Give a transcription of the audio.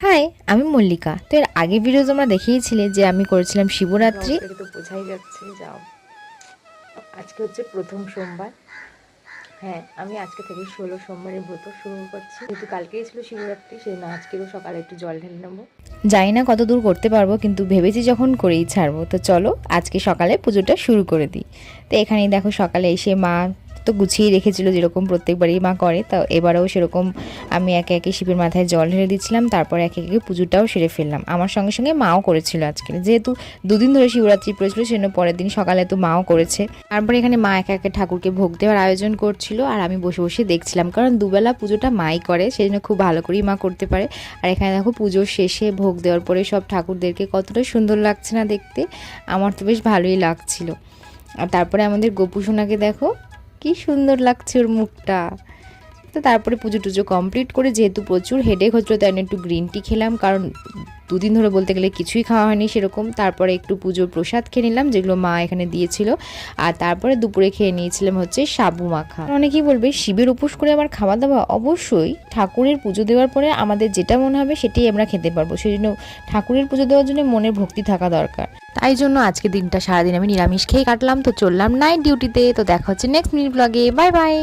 High, আমি মল্লিকা। তো এর আগের ভিডিও তোমরা দেখিয়েছিলে যে আমি করেছিলাম শিবরাত্রি। তো বোঝাই যাচ্ছে। যাও, আজকে হচ্ছে প্রথম সোমবার। হ্যাঁ, আমি আজকে থেকে 16 সোমবারের ব্রত শুরু করছি। যেহেতু কালকেই ছিল শিবরাত্রি, সেই জন্য আজকেরও সকালে একটু জল ঢেলে নেবো। জানি না কত দূর করতে পারবো, কিন্তু ভেবেছি যখন করেই ছাড়বো। তো চলো আজকে সকালে পুজোটা শুরু করে দিই। তো এখানেই দেখো সকালে এসে মা তো গুছিয়ে রেখেছিল, যেরকম প্রত্যেকবারই মা করে। তো এবারেও সেরকম আমি একে একে শিবের মাথায় জল ঢেলে দিচ্ছিলাম, তারপর একে একে পুজোটাও সেরে ফেললাম। আমার সঙ্গে সঙ্গে মাও করেছিল আজকে, যেহেতু দুদিন ধরে শিবরাত্রি পড়েছিল সেজন্য পরের দিন সকালে তো মাও করেছে। তারপরে এখানে মা একে একে ঠাকুরকে ভোগ দেওয়ার আয়োজন করছিল, আর আমি বসে বসে দেখছিলাম, কারণ দুবেলা পুজোটা মাই করে, সেই জন্য খুব ভালো করেই মা করতে পারে। আর এখানে দেখো পুজোর শেষে ভোগ দেওয়ার পরে সব ঠাকুরদেরকে কতটা সুন্দর লাগছে না দেখতে, আমার তো বেশ ভালোই লাগছিল। আর তারপরে আমাদের গোপু সোনাকে দেখো কি সুন্দর লাগছে ওর মুখটা। তো তারপরে পুজো টুজো কমপ্লিট করে, যেহেতু প্রচুর হেডেক হচ্ছিলো তাই একটু গ্রিন টি খেলাম, কারণ দুদিন ধরে বলতে গেলে কিছুই খাওয়া হয়নি সেরকম। তারপরে একটু পুজোর প্রসাদ খেয়ে নিলাম, যেগুলো মা এখানে দিয়েছিল। আর তারপরে দুপুরে খেয়ে নিয়েছিলাম হচ্ছে সাবু মাখা। অনেকেই বলবে শিবের উপোস করে আবার খাওয়া দাওয়া, অবশ্যই ঠাকুরের পুজো দেওয়ার পরে আমাদের যেটা মনে হবে সেটাই আমরা খেতে পারবো, সেই জন্য ঠাকুরের পুজো দেওয়ার জন্য মনের ভক্তি থাকা দরকার। তাই জন্য আজকে দিনটা সারাদিন আমি নিরামিষ খেয়ে কাটলাম। তো চললাম নাইট ডিউটিতে। তো দেখা হচ্ছে নেক্সট মিনিট ব্লগে। Bye bye.